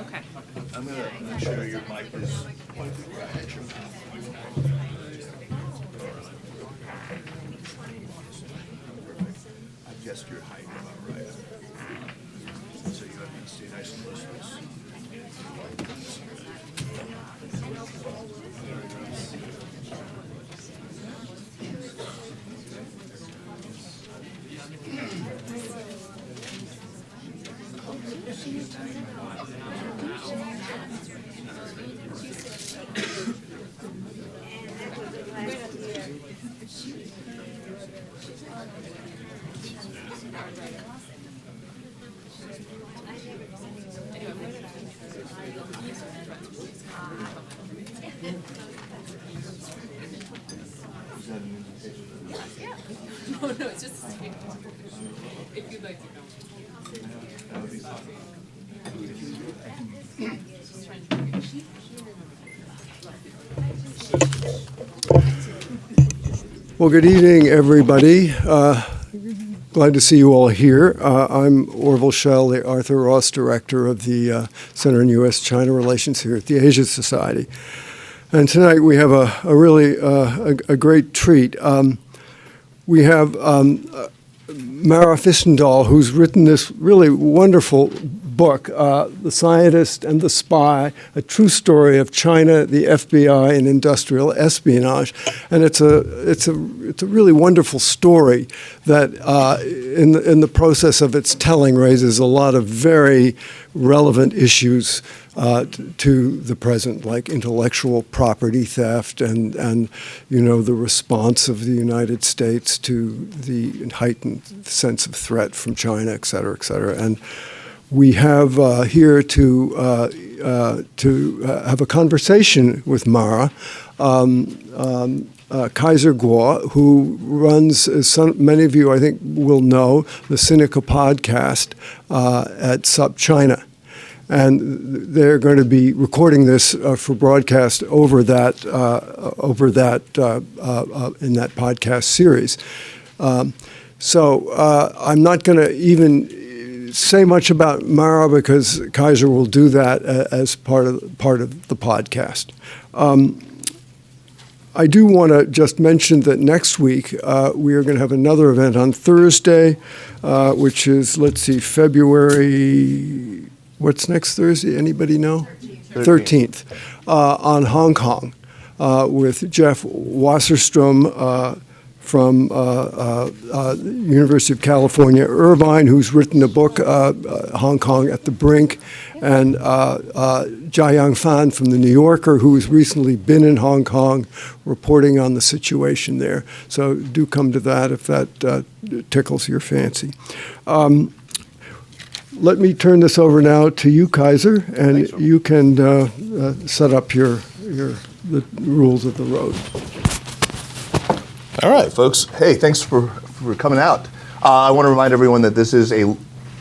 Okay. I'm going to make sure your mic is pointed right at your mouth. I guessed your height about right. So you have to stay nice and close to this. No, it's just a statement. If you'd like to go. Well, good evening, everybody. Glad to see you all here. I'm Orville Schell, the Arthur Ross Director of the Center on U.S. China Relations here at the Asia Society. And tonight we have a really great treat. We have Mara Hvistendahl, who's written this really wonderful book, The Scientist and the Spy, a true story of China, the FBI, and industrial espionage. And it's a really wonderful story that in the process of its telling raises a lot of very relevant issues to the present, like intellectual property theft and the response of the United States to the heightened sense of threat from China, et cetera, et cetera. And we have here to have a conversation with Mara, Kaiser Kuo, who runs, as many of you I think will know, the Sinica Podcast at SupChina. And they're going to be recording this for broadcast over that in that podcast series. So I'm not going to even say much about Mara because Kaiser will do that as part of the podcast. I do want to just mention that next week we are going to have another event on Thursday, which is, let's see, February. What's next Thursday? Anybody know? 13th. On Hong Kong with Jeff Wasserstrom from University of California, Irvine, who's written a book, Hong Kong at the Brink, and Jiayang Fan from the New Yorker, who's recently been in Hong Kong reporting on the situation there. So do come to that if that tickles your fancy. Let me turn this over now to you, Kaiser, and you can set up the rules of the road. All right, folks. Hey, thanks for coming out. I want to remind everyone that this is a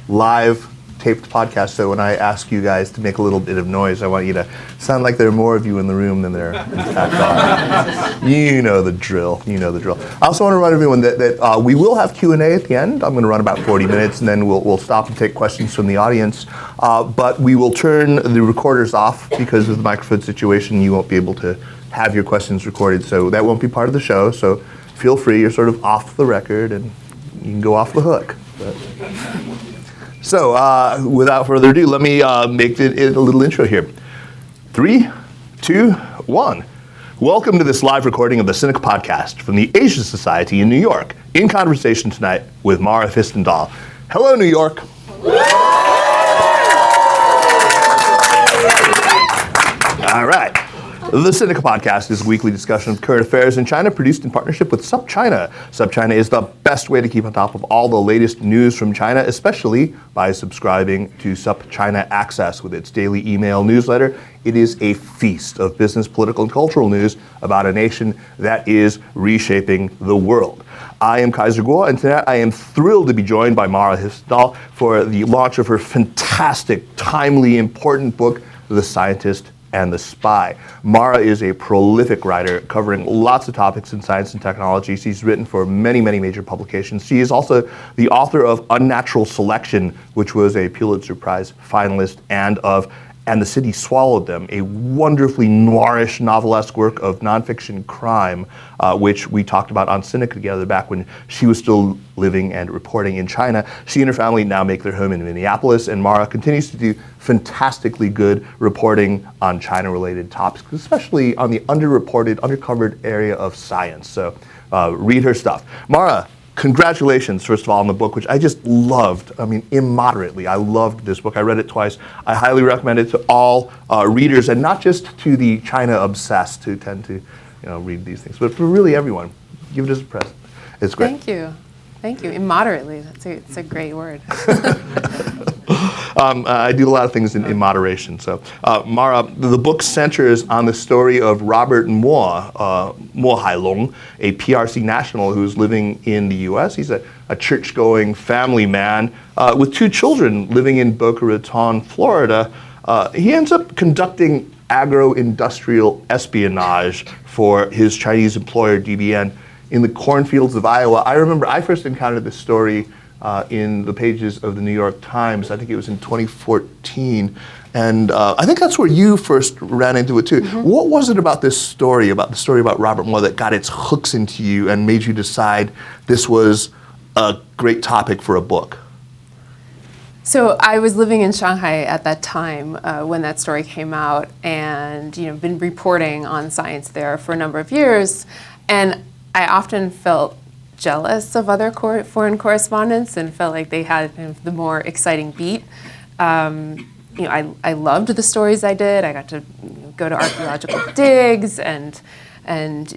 live taped podcast, so when I ask you guys to make a little bit of noise, I want you to sound like there are more of you in the room than there in fact are. You know the drill. I also want to remind everyone that we will have Q&A at the end. I'm going to run about 40 minutes, and then we'll stop and take questions from the audience. But we will turn the recorders off because of the microphone situation. You won't be able to have your questions recorded, so that won't be part of the show. So feel free. You're sort of off the record, and you can go off the hook. So, without further ado, let me make it a little intro here. 3, 2, 1. Welcome to this live recording of the Sinica Podcast from the Asia Society in New York, in conversation tonight with Mara Hvistendahl. Hello, New York. All right. The Sinica Podcast is a weekly discussion of current affairs in China, produced in partnership with SupChina. SupChina is the best way to keep on top of all the latest news from China, especially by subscribing to SupChina Access with its daily email newsletter. It is a feast of business, political, and cultural news about a nation that is reshaping the world. I am Kaiser Kuo, and tonight I am thrilled to be joined by Mara Hvistendahl for the launch of her fantastic, timely, important book, The Scientist and the Spy. Mara is a prolific writer covering lots of topics in science and technology. She's written for many, many major publications. She is also the author of Unnatural Selection, which was a Pulitzer Prize finalist, and the City Swallowed Them, a wonderfully noirish novelesque work of nonfiction crime, which we talked about on Sinica together back when she was still living and reporting in China. She and her family now make their home in Minneapolis, and Mara continues to do fantastically good reporting on China-related topics, especially on the underreported, undercovered area of science. So read her stuff. Mara, congratulations, first of all, on the book, which I just loved. I mean, immoderately. I loved this book. I read it twice. I highly recommend it to all readers, and not just to the China-obsessed who tend to, read these things, but for really everyone. Give it as a present. It's great. Thank you. Thank you. Immoderately. It's a great word. I do a lot of things in moderation. So, Mara, the book centers on the story of Robert Mo Hailong, a PRC national who's living in the U.S. He's a church-going family man with two children living in Boca Raton, Florida. He ends up conducting agro-industrial espionage for his Chinese employer, DBN, in the cornfields of Iowa. I remember I first encountered this story in the pages of the New York Times. I think it was in 2014. And I think that's where you first ran into it too. Mm-hmm. What was it about this story, about Robert Mo, that got its hooks into you and made you decide this was a great topic for a book? So I was living in Shanghai at that time when that story came out, and been reporting on science there for a number of years. And I often felt jealous of other foreign correspondents and felt like they had the more exciting beat. I loved the stories I did. I got to go to archaeological digs and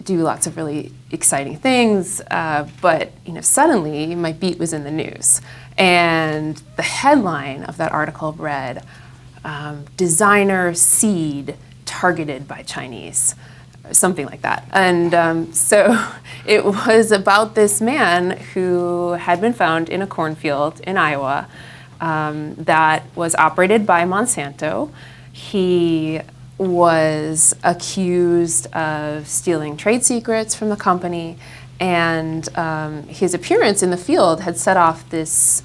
do lots of really exciting things. But suddenly my beat was in the news, and the headline of that article read, "Designer Seed Targeted by Chinese." Something like that. And so it was about this man who had been found in a cornfield in Iowa that was operated by Monsanto. He was accused of stealing trade secrets from the company, and his appearance in the field had set off this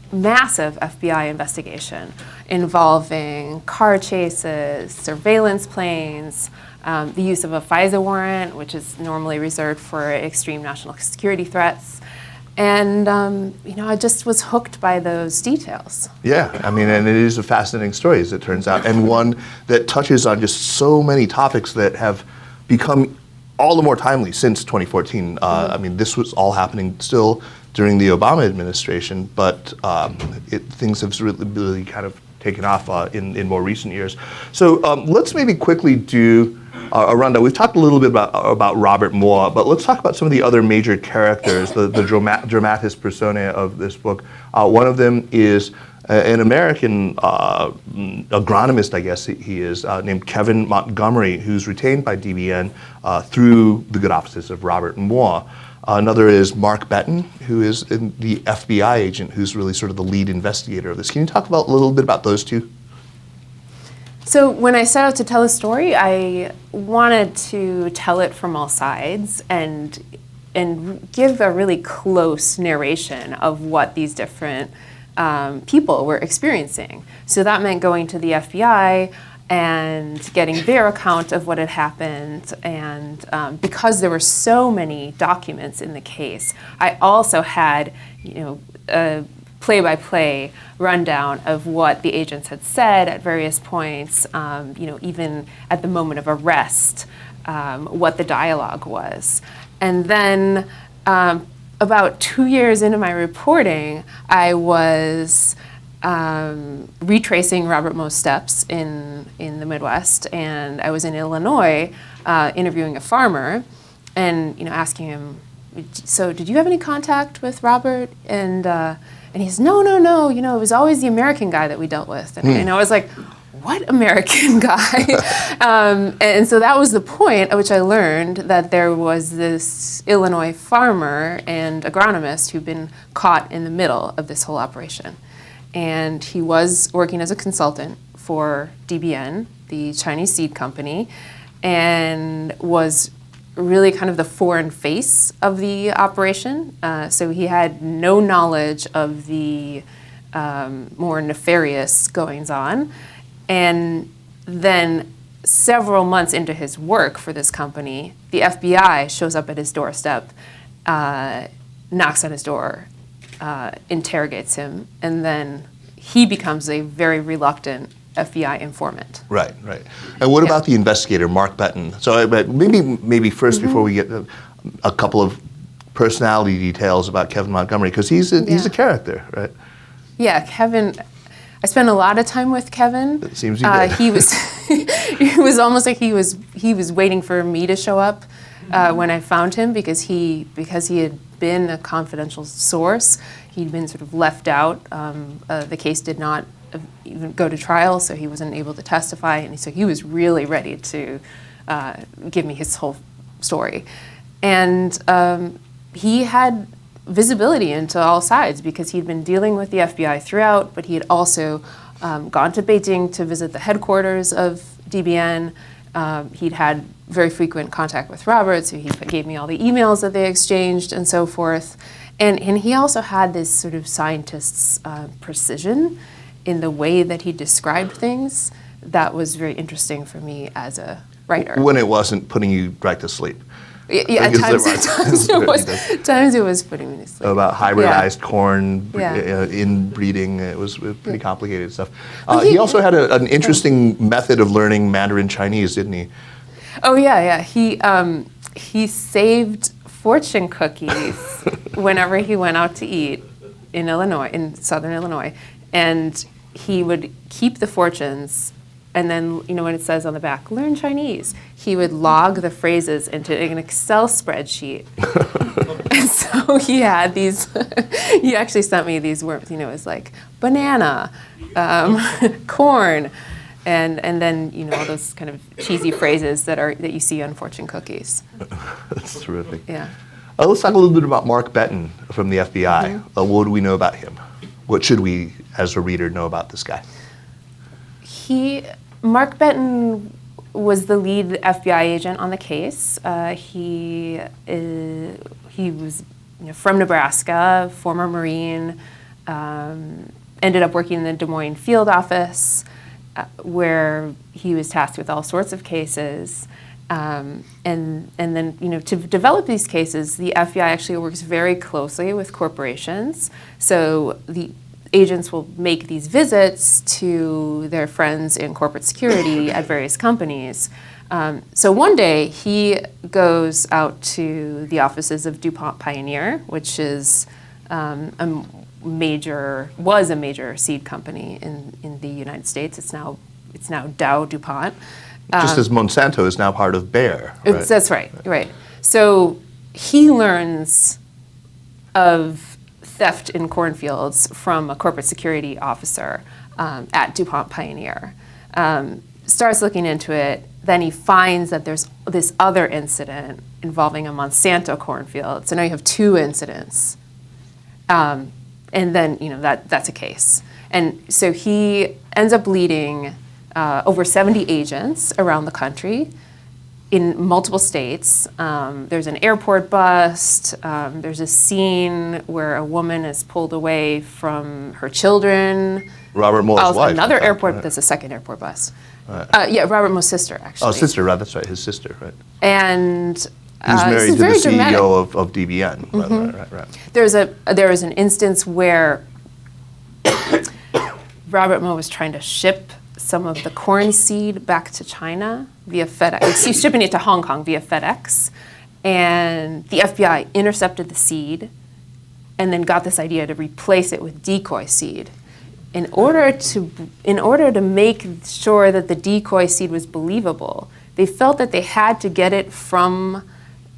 massive FBI investigation involving car chases, surveillance planes, the use of a FISA warrant, which is normally reserved for extreme national security threats. And, I just was hooked by those details. Yeah, and it is a fascinating story, as it turns out, and one that touches on just so many topics that have become all the more timely since 2014. This was all happening still during the Obama administration, but things have really kind of taken off in more recent years. So let's maybe quickly do a rundown. We've talked a little bit about Robert Mo, but let's talk about some of the other major characters, the dramatis personae of this book. One of them is an American agronomist, I guess he is, named Kevin Montgomery, who's retained by DBN through the good offices of Robert Mo. Another is Mark Benton, who is the FBI agent who's really sort of the lead investigator of this. Can you talk a little bit about those two? So when I set out to tell a story, I wanted to tell it from all sides and give a really close narration of what these different people were experiencing. So that meant going to the FBI and getting their account of what had happened. And because there were so many documents in the case, I also had, a play-by-play rundown of what the agents had said at various points, even at the moment of arrest, what the dialogue was. And then about 2 years into my reporting, I was retracing Robert Mo's steps in the Midwest, and I was in Illinois interviewing a farmer, and asking him, so did you have any contact with Robert? And he says, no, it was always the American guy that we dealt with, and I was like, what American guy? And so that was the point at which I learned that there was this Illinois farmer and agronomist who'd been caught in the middle of this whole operation. And he was working as a consultant for DBN, the Chinese seed company, and was really kind of the foreign face of the operation. So he had no knowledge of the more nefarious goings-on. And then several months into his work for this company, the FBI shows up at his doorstep, knocks on his door, interrogates him, and then he becomes a very reluctant FBI informant. Right. And what about the investigator, Mark Betton? So maybe first, before we get a couple of personality details about Kevin Montgomery, because he's a character, right? Yeah, Kevin. I spent a lot of time with Kevin. It seems you did. He was. It was almost like he was waiting for me to show up when I found him, because he had been a confidential source. He'd been sort of left out. The case did not even go to trial, so he wasn't able to testify, and so he was really ready to give me his whole story. And he had visibility into all sides because he'd been dealing with the FBI throughout, but he had also gone to Beijing to visit the headquarters of DBN. He'd had very frequent contact with Robert, so he gave me all the emails that they exchanged and so forth. And he also had this sort of scientist's precision in the way that he described things that was very interesting for me as a writer. When it wasn't putting you right to sleep. Yeah, at times it was putting me to sleep. About hybridized corn, inbreeding, it was pretty complicated stuff. He also had an interesting method of learning Mandarin Chinese, didn't he? Oh yeah. He saved fortune cookies whenever he went out to eat in southern Illinois, and he would keep the fortunes. And then, when it says on the back, learn Chinese, he would log the phrases into an Excel spreadsheet. And so he had these, he actually sent me these words, it was like banana, corn, and then, all those kind of cheesy phrases that you see on fortune cookies. That's terrific. Yeah. Let's talk a little bit about Mark Betton from the FBI. What do we know about him? What should we, as a reader, know about this guy? Mark Betton was the lead FBI agent on the case. He was from Nebraska, former Marine, ended up working in the Des Moines field office, where he was tasked with all sorts of cases. And then, to develop these cases, the FBI actually works very closely with corporations. So the agents will make these visits to their friends in corporate security at various companies. So one day he goes out to the offices of DuPont Pioneer, which is was a major seed company in the United States. It's now Dow DuPont. Just as Monsanto is now part of Bayer. Right? That's right. So he learns of theft in cornfields from a corporate security officer at DuPont Pioneer. Starts looking into it, then he finds that there's this other incident involving a Monsanto cornfield. So now you have two incidents. And then, that's a case. And so he ends up leading over 70 agents around the country in multiple states. There's an airport bust. There's a scene where a woman is pulled away from her children. Robert Moore's wife. Another airport, right. There's a second airport bust. Right. Robert Moore's sister, actually. Oh, sister, right, that's right, his sister, right. And he's married to the CEO of DBN. Mm-hmm. Right. There was an instance where Robert Moore was trying to ship some of the corn seed back to China via FedEx. He's shipping it to Hong Kong via FedEx. And the FBI intercepted the seed and then got this idea to replace it with decoy seed in order to make sure that the decoy seed was believable, they felt that they had to get it from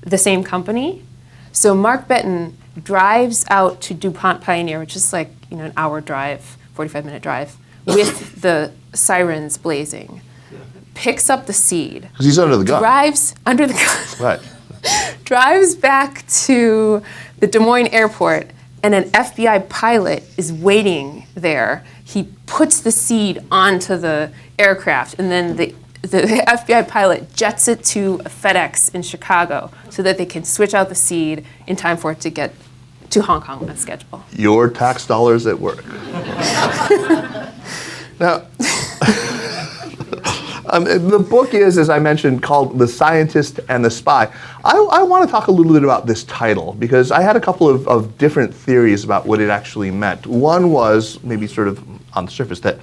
the same company. So Mark Benton drives out to DuPont Pioneer, which is like, an hour drive, 45-minute drive, with the sirens blazing, picks up the seed. Because he's under the gun. Drives under the gun. Right. Drives back to the Des Moines airport, and an FBI pilot is waiting there. He puts the seed onto the aircraft, and then the FBI pilot jets it to FedEx in Chicago so that they can switch out the seed in time for it to get to Hong Kong on schedule. Your tax dollars at work. Now, the book is, as I mentioned, called The Scientist and the Spy. I want to talk a little bit about this title, because I had a couple of different theories about what it actually meant. One was, maybe sort of on the surface, that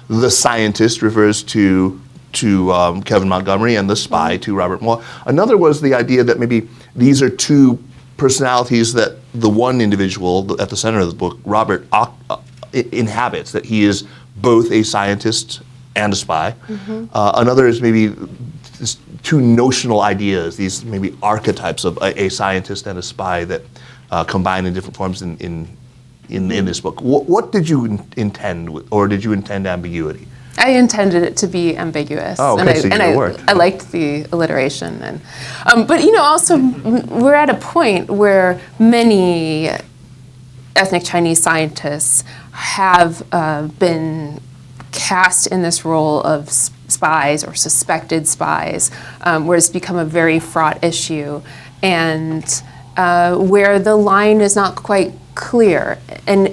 the scientist refers to Kevin Montgomery and the spy to Robert Moore. Another was the idea that maybe these are two personalities that the one individual at the center of the book, Robert, inhabits, that he is both a scientist and a spy. Another is maybe two notional ideas, these maybe archetypes of a scientist and a spy that combine in different forms in this book. What did you intend, or did you intend ambiguity? I intended it to be ambiguous. Oh, okay, it worked. I liked the alliteration, and but also we're at a point where many ethnic Chinese scientists have been cast in this role of spies or suspected spies, where it's become a very fraught issue, and where the line is not quite clear. And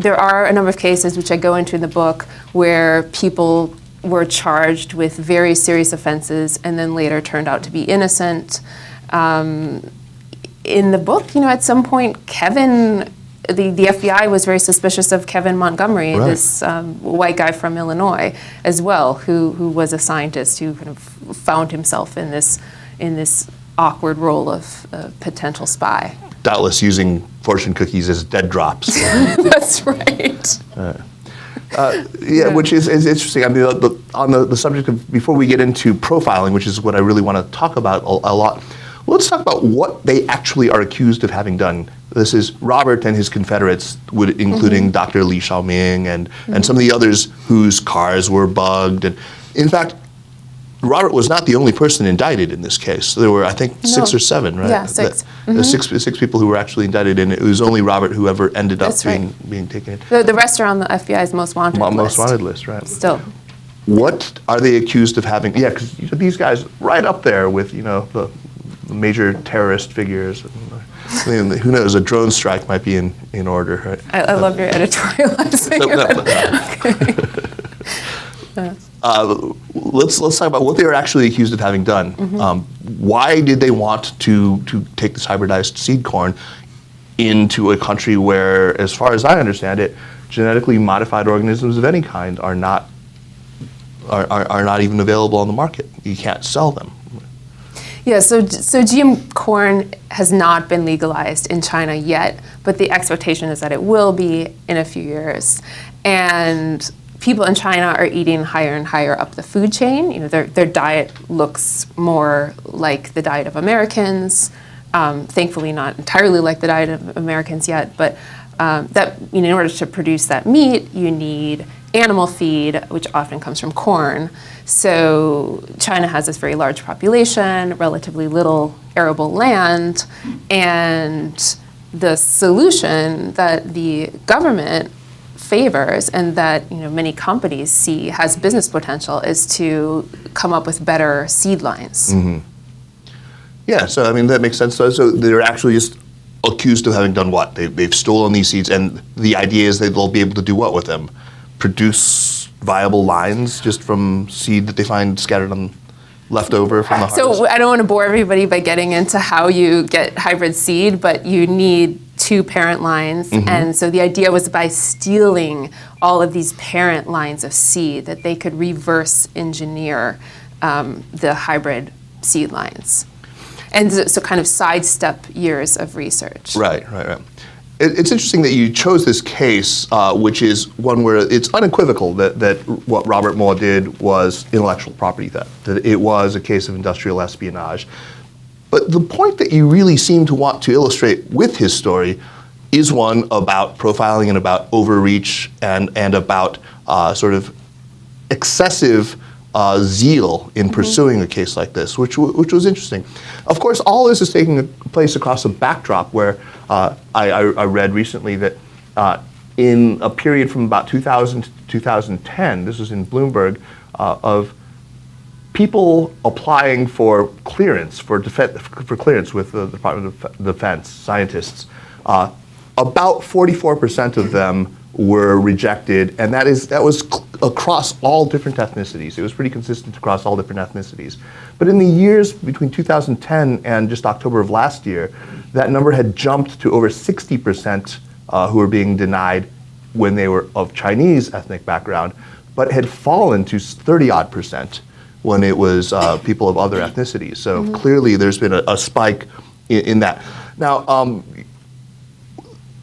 there are a number of cases, which I go into in the book, where people were charged with very serious offenses and then later turned out to be innocent. In the book, at some point, Kevin, the FBI was very suspicious of Kevin Montgomery, right, this white guy from Illinois as well, who was a scientist who kind of found himself in this awkward role of potential spy. Doubtless using fortune cookies as dead drops. That's right. Which is interesting. I mean, on the subject of, before we get into profiling, which is what I really want to talk about a lot, let's talk about what they actually are accused of having done. This is Robert and his confederates, including Dr. Li Xiaoming and some of the others whose cars were bugged. And in fact, Robert was not the only person indicted in this case. There were, I think, 6 or 7, right? Yeah, 6. Six people who were actually indicted, and it was only Robert who ever ended up being taken in. The rest are on the FBI's most wanted list. Most wanted list, right. Still. What are they accused of having? Yeah, because these guys right up there with, the major terrorist figures. I mean, who knows, a drone strike might be in order, right? I love your editorializing. Let's talk about what they were actually accused of having done. Why did they want to take this hybridized seed corn into a country where, as far as I understand it, genetically modified organisms of any kind are not even available on the market? You can't sell them. Yeah, so GM corn has not been legalized in China yet, but the expectation is that it will be in a few years. And people in China are eating higher and higher up the food chain. Their diet looks more like the diet of Americans. Thankfully, not entirely like the diet of Americans yet, but in order to produce that meat, you need animal feed, which often comes from corn. So China has this very large population, relatively little arable land, and the solution that the government favors and that many companies see has business potential is to come up with better seed lines. Yeah, so I mean that makes sense. So they're actually just accused of having done what? They've stolen these seeds, and the idea is that they'll be able to do what with them? Produce viable lines just from seed that they find scattered on left over from the harvest? So I don't want to bore everybody by getting into how you get hybrid seed, but you need 2 parent lines. And so the idea was by stealing all of these parent lines of seed that they could reverse engineer the hybrid seed lines. And so kind of sidestep years of research. Right. it's interesting that you chose this case, which is one where it's unequivocal that what Robert Mueller did was intellectual property theft, that it was a case of industrial espionage. But the point that you really seem to want to illustrate with his story is one about profiling and about overreach and about sort of excessive zeal in pursuing a case like this, which was interesting. Of course, all this is taking place across a backdrop where I read recently that in a period from about 2000 to 2010, this was in Bloomberg, of people applying for clearance, for clearance with the Department of Defense, scientists, about 44% of them were rejected, and that was across all different ethnicities. It was pretty consistent across all different ethnicities. But in the years between 2010 and just October of last year, that number had jumped to over 60% who were being denied when they were of Chinese ethnic background, but had fallen to 30-odd% when it was people of other ethnicities. So clearly there's been a spike in that. Now,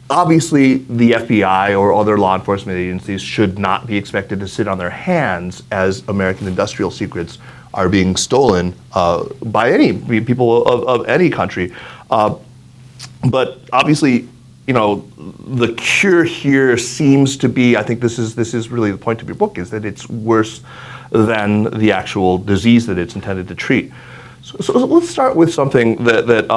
obviously, the FBI or other law enforcement agencies should not be expected to sit on their hands as American industrial secrets are being stolen by any people of any country. But obviously, the cure here seems to be, I think this is really the point of your book, is that it's worse than the actual disease that it's intended to treat. So let's start with something that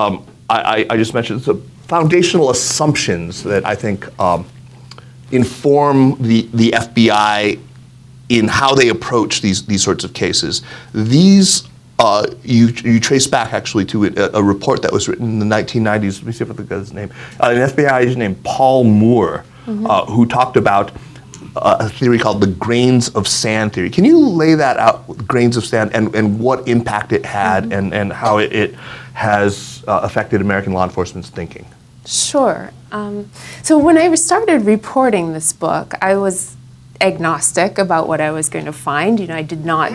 I just mentioned. So foundational assumptions that I think inform the FBI in how they approach these sorts of cases. These you trace back actually to a report that was written in the 1990s. Let me see if I can get his name. An FBI agent named Paul Moore, who talked about a theory called the grains of sand theory. Can you lay that out, grains of sand, and what impact it had and how it has affected American law enforcement's thinking? Sure. So when I started reporting this book, I was agnostic about what I was going to find. I did not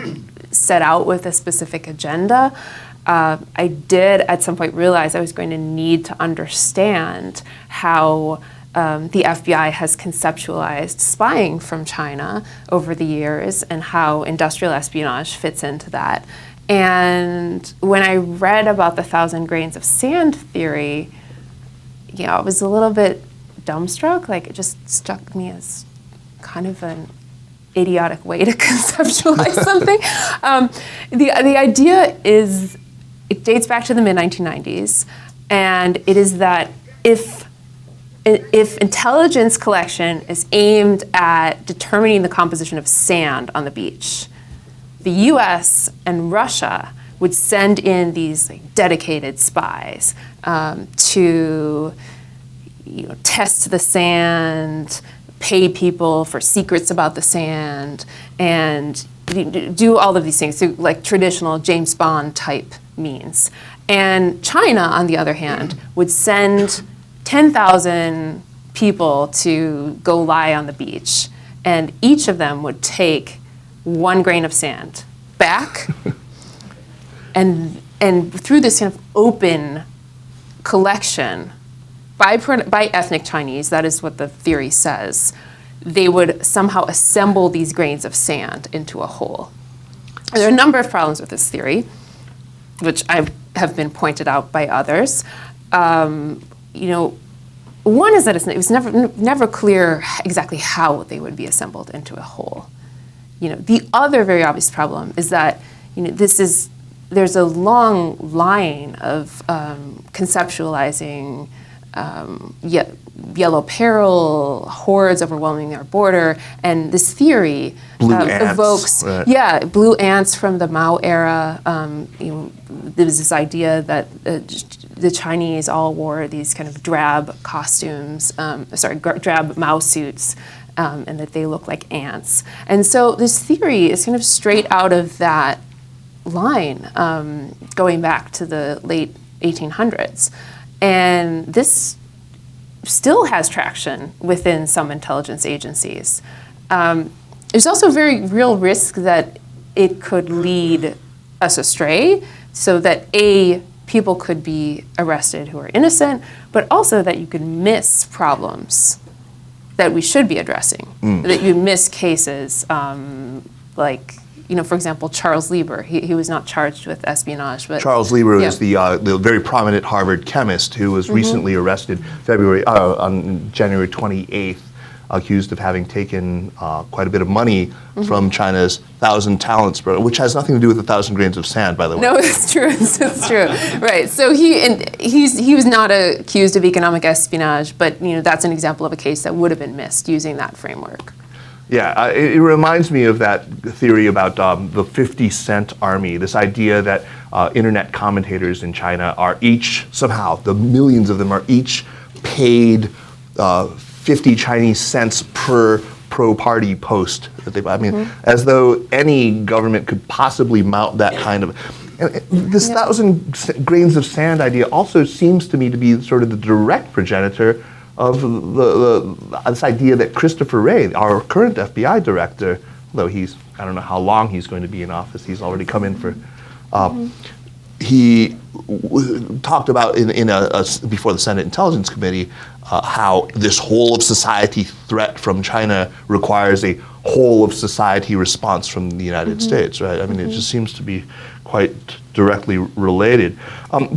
set out with a specific agenda. I did at some point realize I was going to need to understand how the FBI has conceptualized spying from China over the years and how industrial espionage fits into that. And when I read about the 1,000 grains of sand theory, I was a little bit dumbstruck. Like, it just struck me as kind of an idiotic way to conceptualize something. The idea is, it dates back to the mid-1990s, and it is that if intelligence collection is aimed at determining the composition of sand on the beach, the U.S. and Russia would send in these dedicated spies to test the sand, pay people for secrets about the sand, and do all of these things through like traditional James Bond type means. And China, on the other hand, would send 10,000 people to go lie on the beach, and each of them would take 1 grain of sand back, and through this kind of open collection by ethnic Chinese, that is what the theory says, they would somehow assemble these grains of sand into a whole. And there are a number of problems with this theory, which have been pointed out by others. One is that it was never clear exactly how they would be assembled into a whole. The other very obvious problem is that there's a long line of conceptualizing yellow peril, hordes overwhelming our border, and this theory evokes blue ants from the Mao era. There's this idea that the Chinese all wore these kind of drab costumes, drab Mao suits, and that they look like ants. And so this theory is kind of straight out of that line, going back to the late 1800s. And this still has traction within some intelligence agencies. There's also a very real risk that it could lead us astray, so that people could be arrested who are innocent, but also that you could miss problems that we should be addressing, that you miss cases like, for example, Charles Lieber. He was not charged with espionage, but Charles Lieber is the very prominent Harvard chemist who was recently arrested on January 28th, accused of having taken quite a bit of money from China's 1,000 Talents program, which has nothing to do with 1,000 grains of sand, by the way. No, it's true. It's true. Right. So he was not accused of economic espionage, but that's an example of a case that would have been missed using that framework. Yeah, it reminds me of that theory about the 50-cent army, this idea that internet commentators in China are each, somehow, the millions of them are each paid 50 Chinese cents per pro-party post that they buy. I mean, as though any government could possibly mount that kind of... This 1,000 grains of sand idea also seems to me to be sort of the direct progenitor of this idea that Christopher Wray, our current FBI director, though I don't know how long he's going to be in office, he's already come in for, he talked about before the Senate Intelligence Committee how this whole of society threat from China requires a whole of society response from the United States, right? I mean, it just seems to be quite directly related.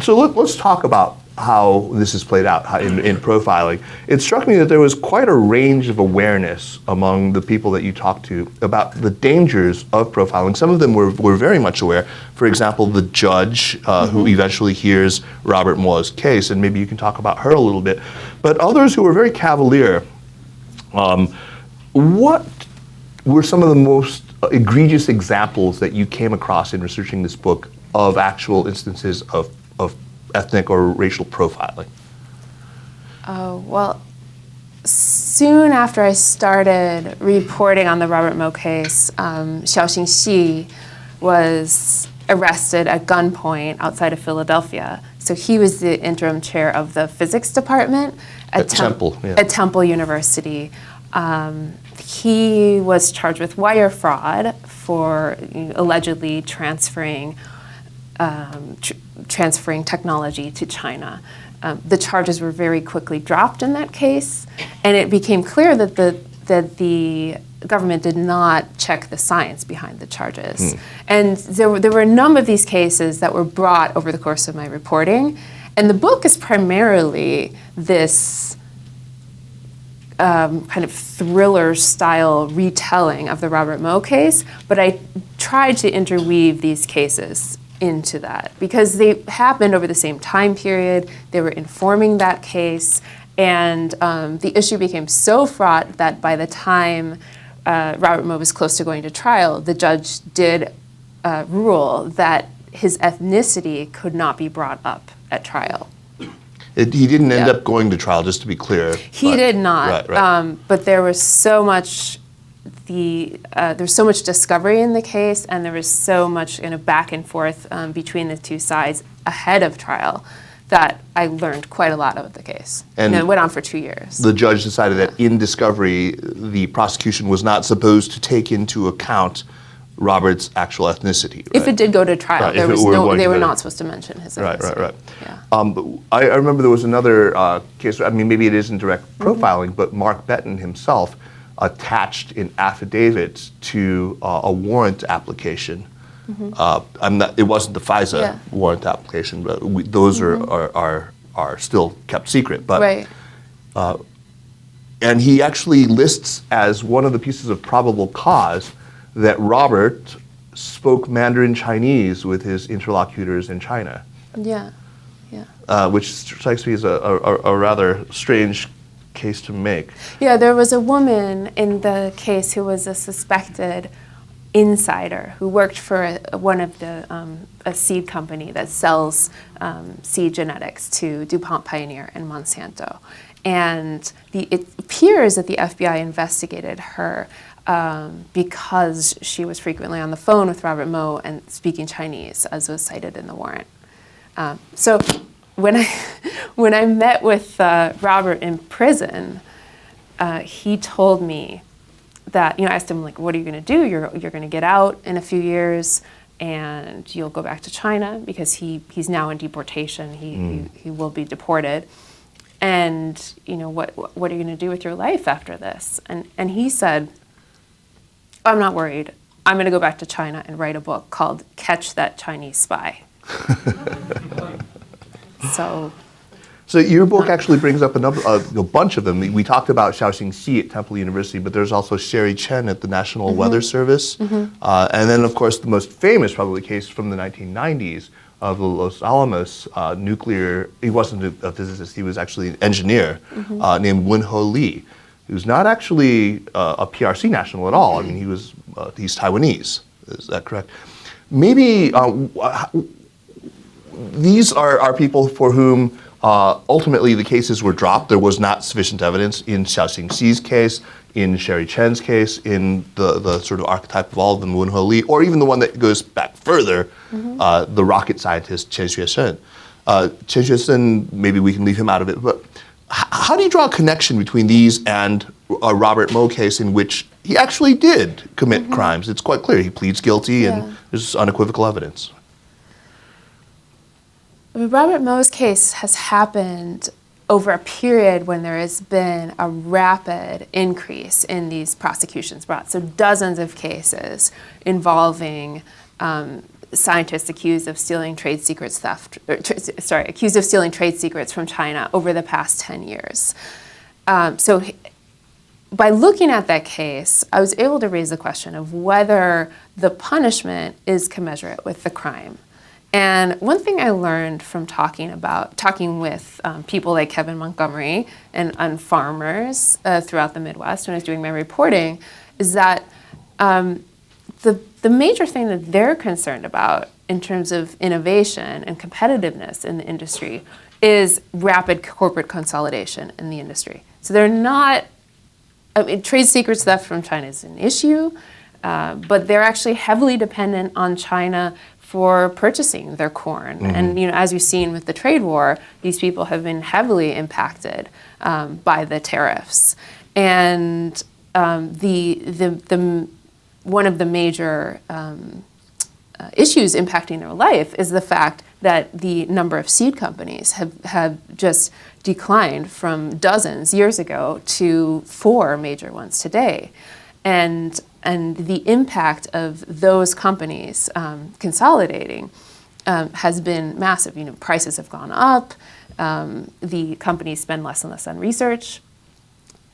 So let's talk about how this has played out in profiling. It struck me that there was quite a range of awareness among the people that you talked to about the dangers of profiling. Some of them were very much aware. For example, the judge who eventually hears Robert Mueller's case, and maybe you can talk about her a little bit. But others who were very cavalier. What were some of the most egregious examples that you came across in researching this book of actual instances of ethnic or racial profiling? Well, soon after I started reporting on the Robert Mo case, Xiaoxing Xi was arrested at gunpoint outside of Philadelphia. So he was the interim chair of the physics department at Temple University. He was charged with wire fraud for allegedly transferring technology to China. The charges were very quickly dropped in that case, and it became clear that the government did not check the science behind the charges. And there were a number of these cases that were brought over the course of my reporting, and the book is primarily this kind of thriller-style retelling of the Robert Mo case, but I tried to interweave these cases into that because they happened over the same time period. They were informing that case, and the issue became so fraught that by the time Robert Mo was close to going to trial, the judge did rule that his ethnicity could not be brought up at trial. He didn't end up going to trial, just to be clear. He did not. Right. But there was so much there's so much discovery in the case, and there was so much back and forth between the two sides ahead of trial that I learned quite a lot of the case. And it went on for 2 years. The judge decided that in discovery, the prosecution was not supposed to take into account Robert's actual ethnicity. Right? If it did go to trial, they were not supposed to mention his ethnicity. Right. Yeah. I remember there was another case. I mean, maybe it isn't direct profiling, but Mark Betton himself attached an affidavit to a warrant application. It wasn't the FISA warrant application, but those are still kept secret. But and he actually lists as one of the pieces of probable cause that Robert spoke Mandarin Chinese with his interlocutors in China. Which strikes me as a rather strange case to make. Yeah, there was a woman in the case who was a suspected insider who worked for one of the a seed company that sells seed genetics to DuPont Pioneer and Monsanto. And it appears that the FBI investigated her because she was frequently on the phone with Robert Mo and speaking Chinese, as was cited in the warrant. So when I met with Robert in prison, he told me that, I asked him, like, what are you going to do? You're going to get out in a few years. and you'll go back to China because he's now in deportation. He will be deported. And what are you going to do with your life after this? And he said, I'm not worried. I'm going to go back to China and write a book called Catch That Chinese Spy. So your book actually brings up a bunch of them. We talked about Xiaoxing Xi at Temple University, but there's also Sherry Chen at the National Weather Service. And then, of course, the most famous probably case from the 1990s of the Los Alamos nuclear, he wasn't a physicist, he was actually an engineer named Wen-Ho Lee, who's not actually a PRC national at all. I mean, he's Taiwanese. Is that correct? Maybe these are people for whom ultimately the cases were dropped. There was not sufficient evidence in Xiaoxing Xi's case, in Sherry Chen's case, in the sort of archetype of all of them, Wen-Ho Lee, or even the one that goes back further, the rocket scientist Chen Xuesen. Chen Xuesen, maybe we can leave him out of it, but how do you draw a connection between these and a Robert Moe case in which he actually did commit crimes? It's quite clear. He pleads guilty and there's unequivocal evidence. Robert Moe's case has happened over a period when there has been a rapid increase in these prosecutions brought. So dozens of cases involving scientists accused of stealing trade secrets accused of stealing trade secrets from China over the past 10 years. So by looking at that case, I was able to raise the question of whether the punishment is commensurate with the crime. And one thing I learned from talking with people like Kevin Montgomery and farmers throughout the Midwest when I was doing my reporting is that the major thing that they're concerned about in terms of innovation and competitiveness in the industry is rapid corporate consolidation in the industry. So they're not, trade secrets theft from China is an issue, but they're actually heavily dependent on China for purchasing their corn. And as you've seen with the trade war, these people have been heavily impacted by the tariffs. And one of the major issues impacting their life is the fact that the number of seed companies have just declined from dozens years ago to 4 major ones today. And the impact of those companies consolidating has been massive. Prices have gone up. The companies spend less and less on research.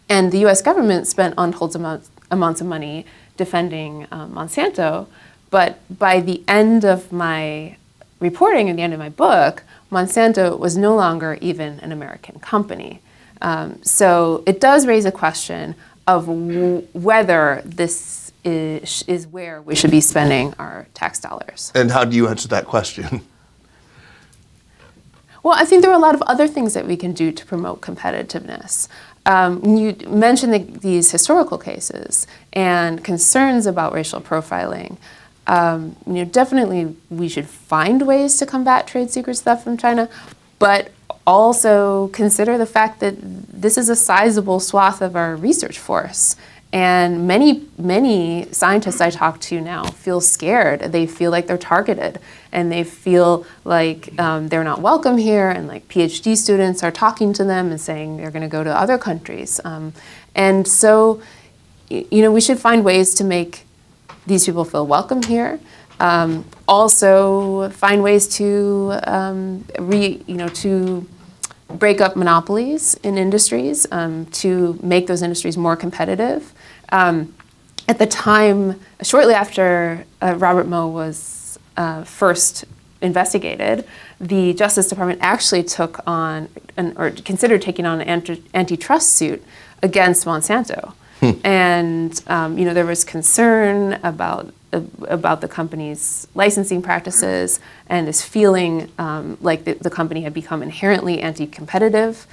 And the U.S. government spent untold amounts of money defending Monsanto. But by the end of my reporting and the end of my book, Monsanto was no longer even an American company. So it does raise a question of whether this is where we should be spending our tax dollars. And how do you answer that question? Well, I think there are a lot of other things that we can do to promote competitiveness. You mentioned these historical cases and concerns about racial profiling. Definitely we should find ways to combat trade secrets theft from China, but also consider the fact that this is a sizable swath of our research force. And many scientists I talk to now feel scared. They feel like they're targeted, and they feel like they're not welcome here, and like PhD students are talking to them and saying they're going to go to other countries. And so, we should find ways to make these people feel welcome here. Also, find ways to to break up monopolies in industries, to make those industries more competitive. At the time, shortly after Robert Moe was first investigated, the Justice Department actually took on, or considered taking on an antitrust suit against Monsanto. And there was concern about the company's licensing practices and this feeling like the company had become inherently anti-competitive.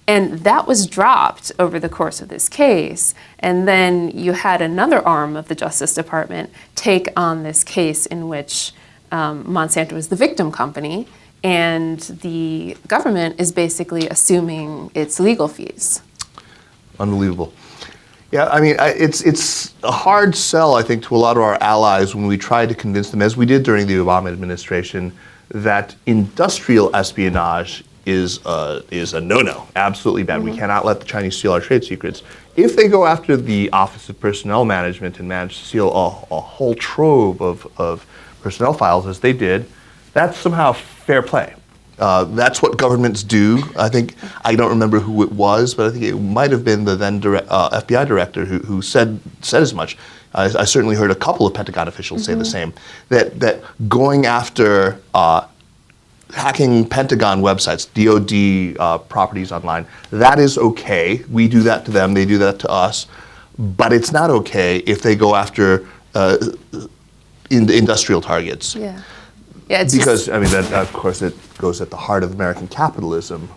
And that was dropped over the course of this case. And then you had another arm of the Justice Department take on this case in which Monsanto was the victim company, and the government is basically assuming its legal fees. Unbelievable. Yeah, I mean, it's a hard sell, I think, to a lot of our allies when we try to convince them, as we did during the Obama administration, that industrial espionage is a no-no, absolutely bad. We cannot let the Chinese steal our trade secrets. If they go after the Office of Personnel Management and manage to steal a whole trove of personnel files, as they did, that's somehow fair play. That's what governments do. I think, I don't remember who it was, but I think it might have been the then FBI director who said as much. I certainly heard a couple of Pentagon officials say the same, that going after hacking Pentagon websites, DoD properties online, that is okay. We do that to them, they do that to us, but it's not okay if they go after industrial targets. Yeah. Yeah, it's because, I mean, that, of course, it goes at the heart of American capitalism.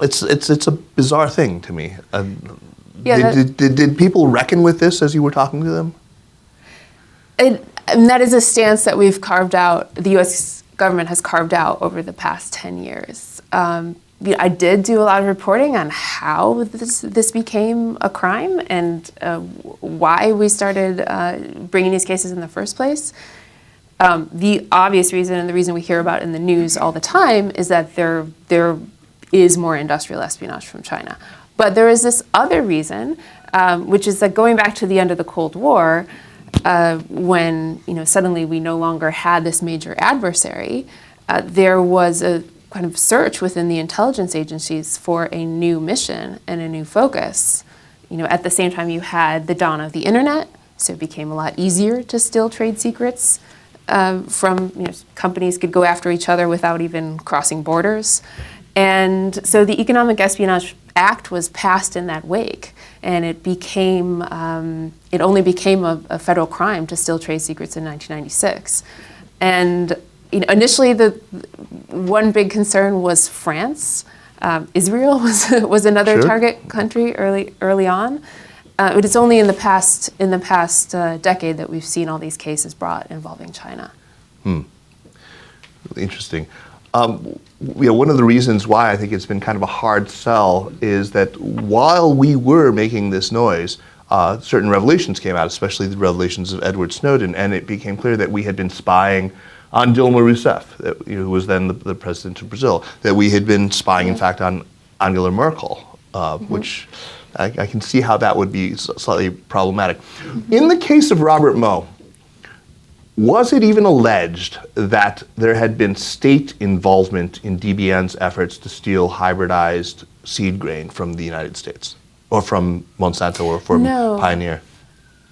It's a bizarre thing to me. Did people reckon with this as you were talking to them? And that is a stance that we've carved out, the U.S. government has carved out over the past 10 years. I did do a lot of reporting on how this became a crime and why we started bringing these cases in the first place. The obvious reason, and the reason we hear about in the news all the time, is that there is more industrial espionage from China. But there is this other reason, which is that going back to the end of the Cold War, when suddenly we no longer had this major adversary, there was a kind of search within the intelligence agencies for a new mission and a new focus. At the same time you had the dawn of the internet, so it became a lot easier to steal trade secrets from companies could go after each other without even crossing borders. And so the Economic Espionage Act was passed in that wake, and it only became a federal crime to steal trade secrets in 1996. And initially, the one big concern was France. Israel was another target country early on. But it's only in the past decade that we've seen all these cases brought involving China. Really interesting. One of the reasons why I think it's been kind of a hard sell is that while we were making this noise, certain revelations came out, especially the revelations of Edward Snowden, and it became clear that we had been spying on Dilma Rousseff, who was then the president of Brazil, that we had been spying, in fact, on Angela Merkel, which I can see how that would be slightly problematic. In the case of Robert Moe, was it even alleged that there had been state involvement in DBN's efforts to steal hybridized seed grain from the United States, or from Monsanto, or from Pioneer?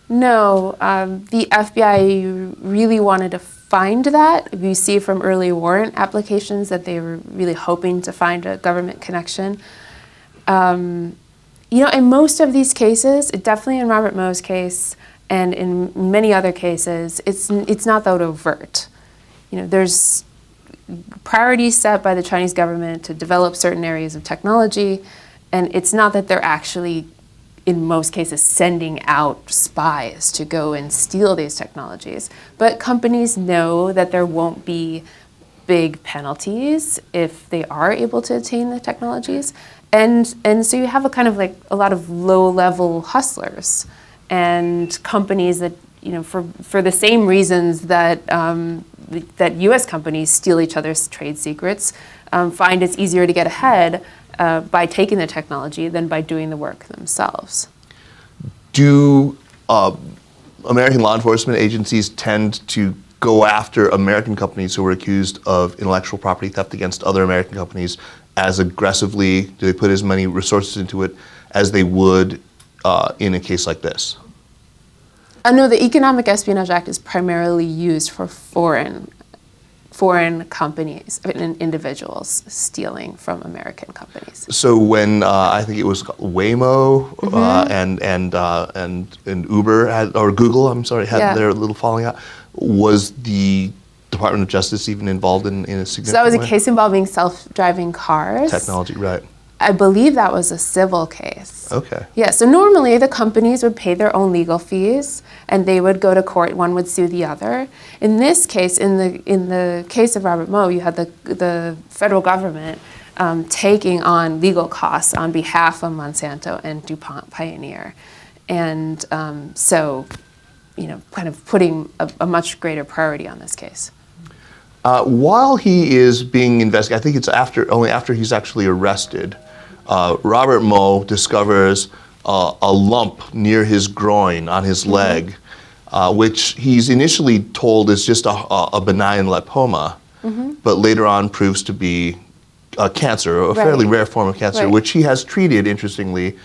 No, the FBI really wanted to find that. We see from early warrant applications that they were really hoping to find a government connection. In most of these cases, definitely in Robert Moe's case, and in many other cases, it's not that overt. There's priorities set by the Chinese government to develop certain areas of technology, and it's not that they're actually, in most cases, sending out spies to go and steal these technologies. But companies know that there won't be big penalties if they are able to attain the technologies. And so you have a kind of like a lot of low-level hustlers and companies that, for the same reasons that that U.S. companies steal each other's trade secrets, find it's easier to get ahead by taking the technology than by doing the work themselves. Do American law enforcement agencies tend to go after American companies who are accused of intellectual property theft against other American companies as aggressively? Do they put as many resources into it as they would in a case like this? No, the Economic Espionage Act is primarily used for foreign companies and individuals stealing from American companies. So when I think it was Waymo and Uber or Google, had their little falling out, was the Department of Justice even involved in a significant way? So that was a case involving self-driving cars. Technology, right. I believe that was a civil case. Okay. Yeah, so normally the companies would pay their own legal fees and they would go to court, one would sue the other. In this case, in the case of Robert Moe, you had the federal government taking on legal costs on behalf of Monsanto and DuPont Pioneer. And so, kind of putting a much greater priority on this case. While he is being investigated, I think it's only after he's actually arrested, Robert Moe discovers a lump near his groin on his leg, which he's initially told is just a benign lipoma, but later on proves to be a cancer, a fairly rare form of cancer, which he has treated, interestingly,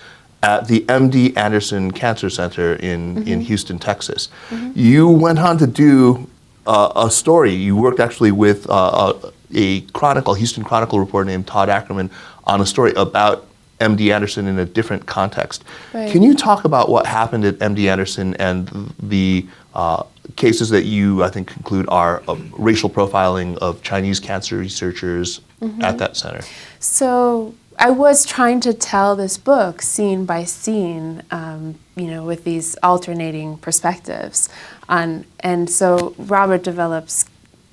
at the MD Anderson Cancer Center in Houston, Texas. You went on to do a story. You worked actually with a Houston Chronicle reporter named Todd Ackerman on a story about MD Anderson in a different context. Can you talk about what happened at MD Anderson and the cases that you, I think, conclude are racial profiling of Chinese cancer researchers at that center? So I was trying to tell this book scene by scene, with these alternating perspectives. And so Robert develops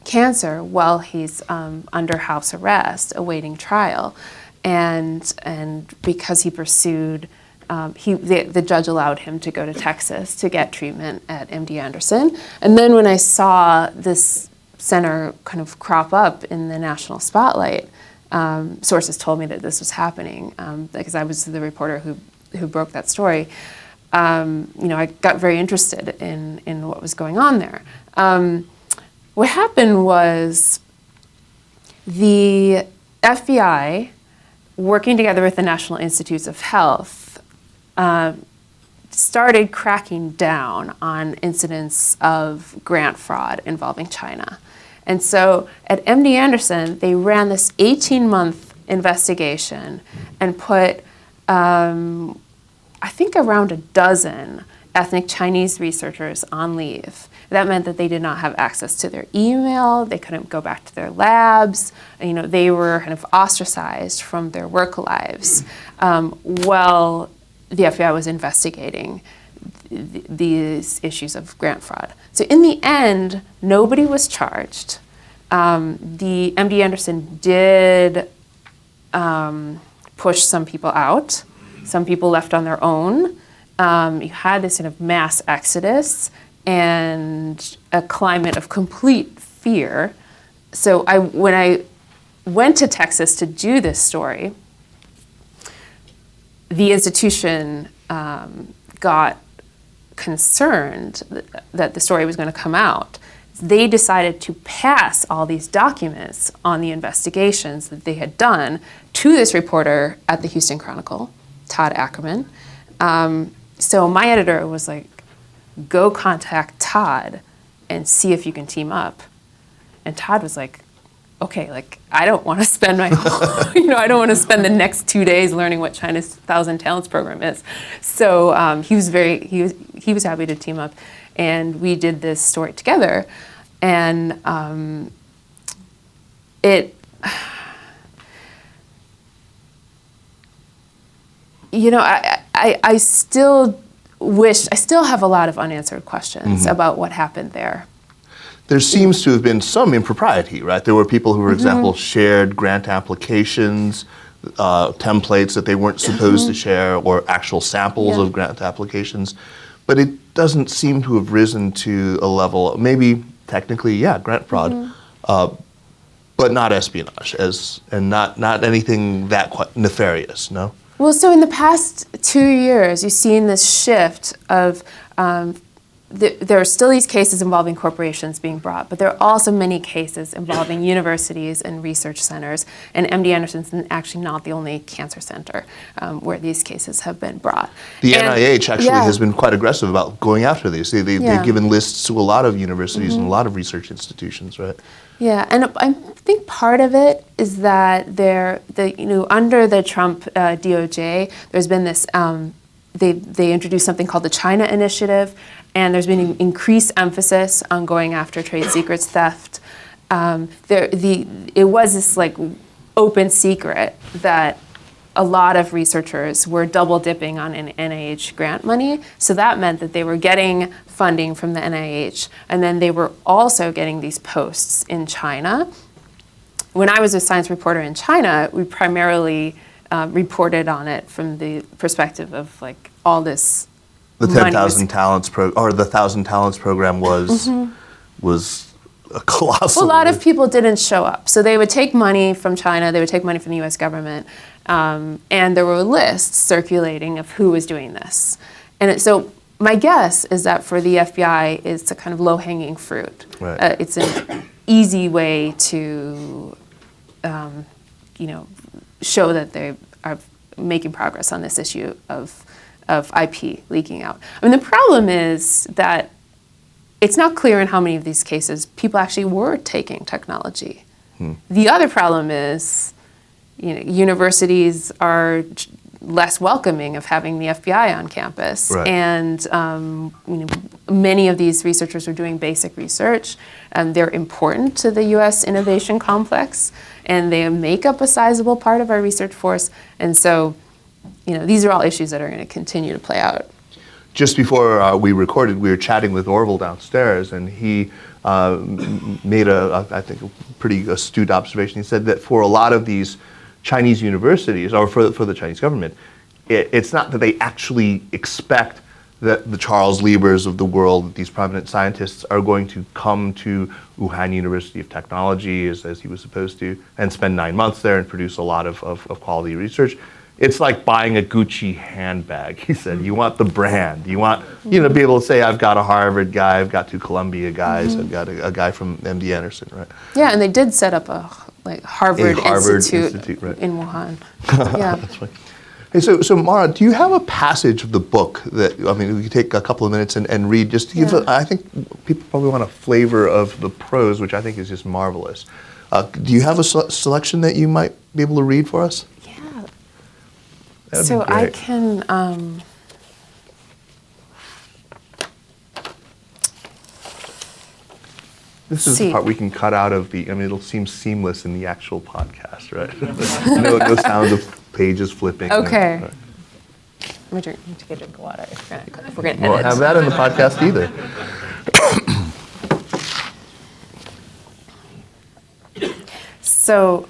cancer while he's under house arrest, awaiting trial. And because he pursued, the judge allowed him to go to Texas to get treatment at MD Anderson. And then when I saw this center kind of crop up in the national spotlight, sources told me that this was happening, because I was the reporter who broke that story. I got very interested in what was going on there. What happened was the FBI, working together with the National Institutes of Health, started cracking down on incidents of grant fraud involving China. And so at MD Anderson, they ran this 18-month investigation and put, I think, around a dozen ethnic Chinese researchers on leave. That meant that they did not have access to their email, they couldn't go back to their labs, they were kind of ostracized from their work lives while the FBI was investigating these issues of grant fraud. So in the end, nobody was charged. The MD Anderson did push some people out. Some people left on their own. You had this sort of mass exodus and a climate of complete fear. So when I went to Texas to do this story, the institution got concerned that the story was going to come out. They decided to pass all these documents on the investigations that they had done to this reporter at the Houston Chronicle, Todd Ackerman. So my editor was like, go contact Todd and see if you can team up. And Todd was like, okay, I don't want to spend my whole, I don't want to spend the next 2 days learning what China's 1,000 Talents program is. So he was happy to team up, and we did this story together. And I still have a lot of unanswered questions about what happened there. There seems to have been some impropriety, right? There were people who, for example, shared grant applications, templates that they weren't supposed to share, or actual samples of grant applications. But it doesn't seem to have risen to a level, maybe technically, grant fraud, but not espionage, and not anything that quite nefarious, no? Well, so in the past 2 years, you've seen this shift of there are still these cases involving corporations being brought, but there are also many cases involving universities and research centers, and MD Anderson's actually not the only cancer center where these cases have been brought. The NIH actually has been quite aggressive about going after these. They've given lists to a lot of universities and a lot of research institutions, right? Yeah, and I think part of it is that under the Trump DOJ, there's been this, they introduced something called the China Initiative, and there's been an increased emphasis on going after trade secrets theft. It was this open secret that a lot of researchers were double dipping on an NIH grant money. So that meant that they were getting funding from the NIH, and then they were also getting these posts in China. when I was a science reporter in China, we primarily reported on it from the perspective of like all this. The 10,000 Talents or the 1,000 Talents program was a colossal. Well, a lot of people didn't show up, so they would take money from China, they would take money from the U.S. government, and there were lists circulating of who was doing this. And so my guess is that for the FBI, it's a kind of low-hanging fruit. Right. It's an easy way to, show that they are making progress on this issue of IP leaking out. I mean, the problem is that it's not clear in how many of these cases people actually were taking technology. The other problem is, universities are less welcoming of having the FBI on campus, right. and many of these researchers are doing basic research. They're important to the U.S. innovation complex, and they make up a sizable part of our research force. And so, these are all issues that are going to continue to play out. Just before we recorded, we were chatting with Orville downstairs, and he made I think, a pretty astute observation. He said that for a lot of these Chinese universities, or for the Chinese government, it's not that they actually expect that the Charles Liebers of the world, these prominent scientists, are going to come to Wuhan University of Technology, as he was supposed to, and spend 9 months there and produce a lot of quality research. It's like buying a Gucci handbag. He said, you want the brand. You want, to be able to say, I've got a Harvard guy, I've got 2 Columbia guys, I've got a guy from MD Anderson, right? Yeah, and they did set up a Harvard Institute right. in Wuhan. Yeah. That's right. Hey, so Mara, do you have a passage of the book that, we could take a couple of minutes and read, just to give, I think people probably want a flavor of the prose, which I think is just marvelous. Do you have a selection that you might be able to read for us? So I can, this is the part we can cut out of it'll seem seamless in the actual podcast, right? no sound of pages flipping. Okay. Right. I'm going to take a drink of water if we're going to edit. Won't have that in the podcast either. So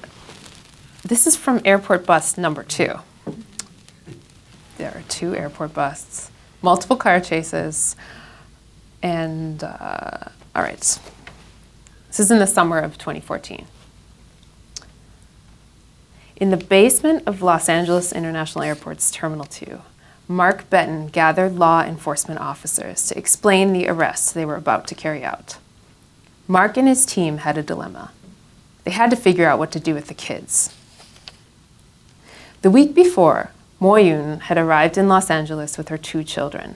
this is from airport bus number 2. There are 2 airport busts, multiple car chases, and all right. This is in the summer of 2014. In the basement of Los Angeles International Airport's Terminal 2, Mark Benton gathered law enforcement officers to explain the arrests they were about to carry out. Mark and his team had a dilemma. They had to figure out what to do with the kids. The week before, Mo Yun had arrived in Los Angeles with her 2 children.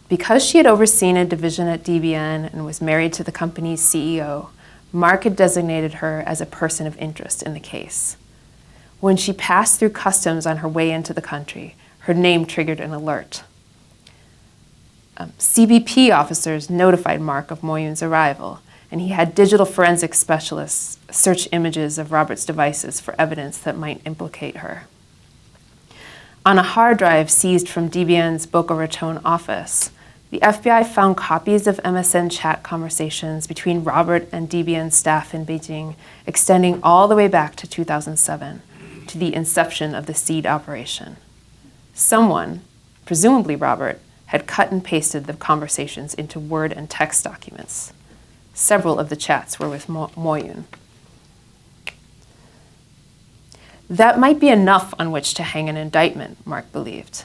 Because she had overseen a division at DBN and was married to the company's CEO, Mark had designated her as a person of interest in the case. When she passed through customs on her way into the country, her name triggered an alert. CBP officers notified Mark of Mo Yun's arrival, and he had digital forensic specialists search images of Robert's devices for evidence that might implicate her. On a hard drive seized from DBN's Boca Raton office, the FBI found copies of MSN chat conversations between Robert and DBN staff in Beijing, extending all the way back to 2007, to the inception of the seed operation. Someone, presumably Robert, had cut and pasted the conversations into Word and text documents. Several of the chats were with Mo Yun. That might be enough on which to hang an indictment, Mark believed.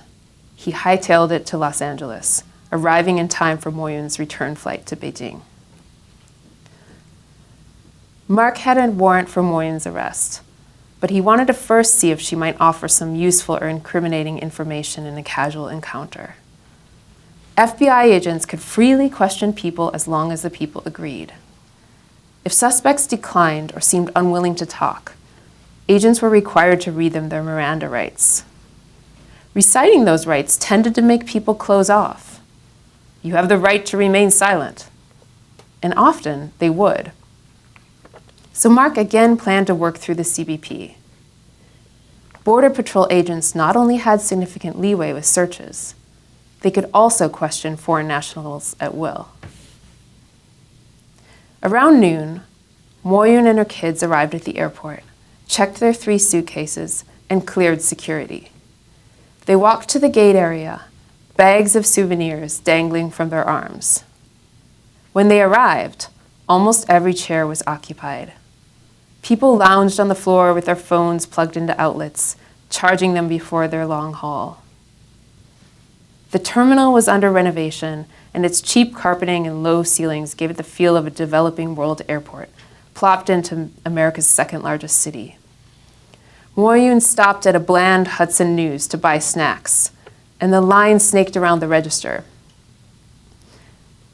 He hightailed it to Los Angeles, arriving in time for Mo Yun's return flight to Beijing. Mark had a warrant for Mo Yun's arrest, but he wanted to first see if she might offer some useful or incriminating information in a casual encounter. FBI agents could freely question people as long as the people agreed. If suspects declined or seemed unwilling to talk, agents were required to read them their Miranda rights. Reciting those rights tended to make people close off. You have the right to remain silent. And often they would. So Mark again planned to work through the CBP. Border Patrol agents not only had significant leeway with searches, they could also question foreign nationals at will. Around noon, Mo Yun and her kids arrived at the airport, checked their 3 suitcases, and cleared security. They walked to the gate area, bags of souvenirs dangling from their arms. When they arrived, almost every chair was occupied. People lounged on the floor with their phones plugged into outlets, charging them before their long haul. The terminal was under renovation, and its cheap carpeting and low ceilings gave it the feel of a developing world airport, plopped into America's second largest city. Mo Yun stopped at a bland Hudson News to buy snacks, and the line snaked around the register.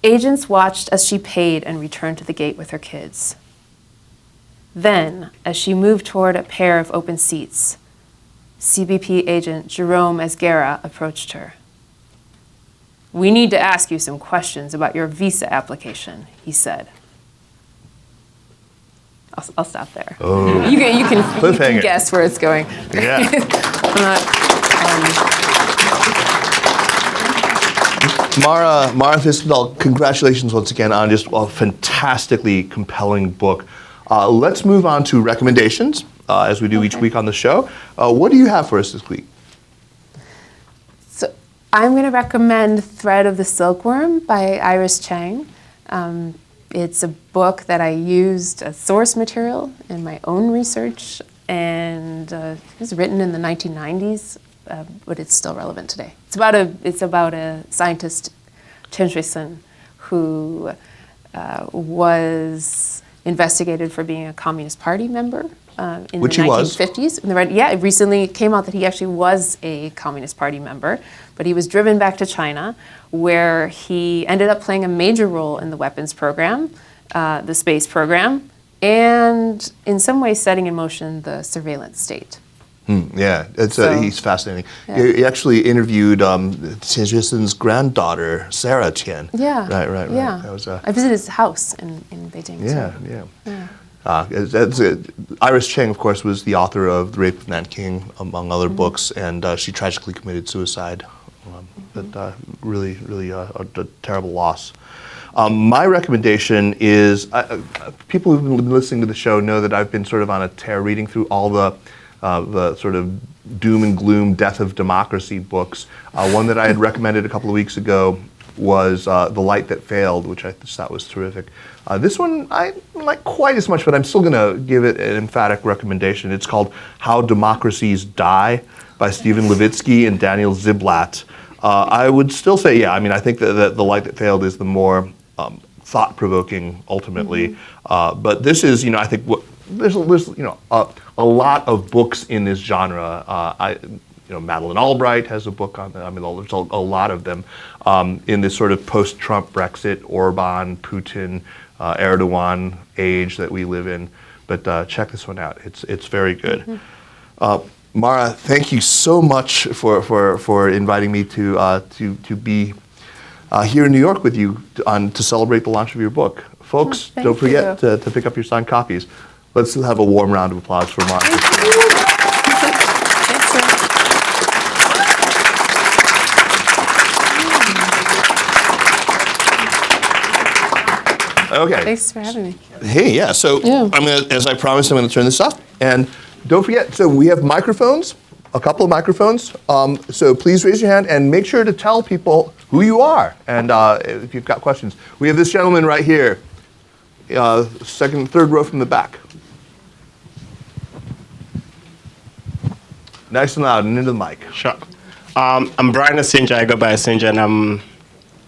Agents watched as she paid and returned to the gate with her kids. Then, as she moved toward a pair of open seats, CBP agent Jerome Esguerra approached her. "We need to ask you some questions about your visa application," he said. I'll stop there. Oh. You can guess where it's going. Yeah. Mara Hvistendahl, congratulations once again on just a fantastically compelling book. Let's move on to recommendations, as we do each week on the show. What do you have for us this week? So I'm going to recommend Thread of the Silkworm by Iris Chang. It's a book that I used as source material in my own research, and it was written in the 1990s, but it's still relevant today. It's about a scientist, Chen Shui-sun, who was investigated for being a Communist Party member in Which the he was. 1950s. It recently came out that he actually was a Communist Party member, but he was driven back to China, where he ended up playing a major role in the weapons program, the space program, and in some ways setting in motion the surveillance state. Yeah, he's fascinating. Yeah. He actually interviewed Chen Shui-sun's granddaughter, Sarah Chen. Yeah. Right. Yeah. That was, I visited his house in Beijing. Yeah. Iris Chang, of course, was the author of The Rape of Nanking, among other books, and she tragically committed suicide. Really a terrible loss. My recommendation is, people who've been listening to the show know that I've been sort of on a tear reading through all the sort of doom and gloom, death of democracy books. One that I had recommended a couple of weeks ago was The Light That Failed, which I just thought was terrific. This one I don't like quite as much, but I'm still going to give it an emphatic recommendation. It's called How Democracies Die by Stephen Levitsky and Daniel Ziblatt. I would still say, I think that The Light That Failed is the more thought-provoking, ultimately. But this is, I think, there's a lot of books in this genre. Madeleine Albright has a book on that. There's a lot of them in this sort of post-Trump Brexit, Orban, Putin, Erdogan age that we live in. But check this one out. It's very good. Mara, thank you so much for inviting me to be here in New York with you to celebrate the launch of your book. Folks, don't forget to pick up your signed copies. Let's have a warm round of applause for Mara. Okay. Thanks for having me. Hey, yeah. So as I promised, I'm going to turn this up. And don't forget, so we have microphones, a couple of microphones. So please raise your hand and make sure to tell people who you are. And if you've got questions. We have this gentleman right here, third row from the back. Nice and loud and into the mic. Sure. I'm Brian Asinja. I go by Asinja, and I'm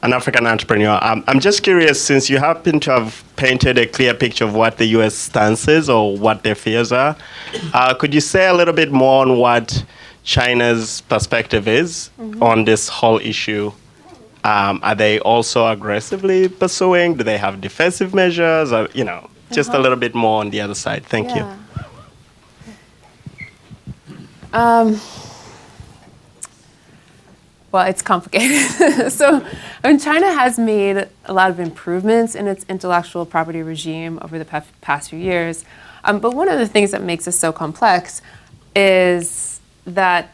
an African entrepreneur. I'm just curious, since you happen to have painted a clear picture of what the U.S. stance is or what their fears are, could you say a little bit more on what China's perspective is on this whole issue? Are they also aggressively pursuing? Do they have defensive measures? Or, just a little bit more on the other side. Thank you. Well, it's complicated. So, China has made a lot of improvements in its intellectual property regime over the past few years. But one of the things that makes it so complex is that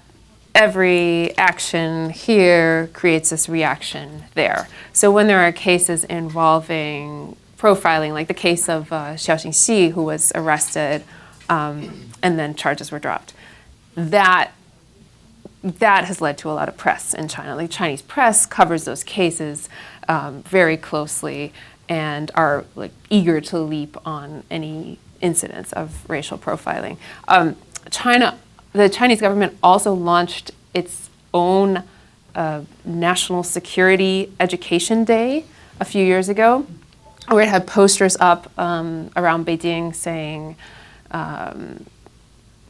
every action here creates this reaction there. So when there are cases involving profiling, like the case of Xiao Xingxi, who was arrested and then charges were dropped. That has led to a lot of press in China. Like Chinese press covers those cases very closely and are like eager to leap on any incidents of racial profiling. The Chinese government also launched its own National Security Education Day a few years ago, where it had posters up around Beijing saying,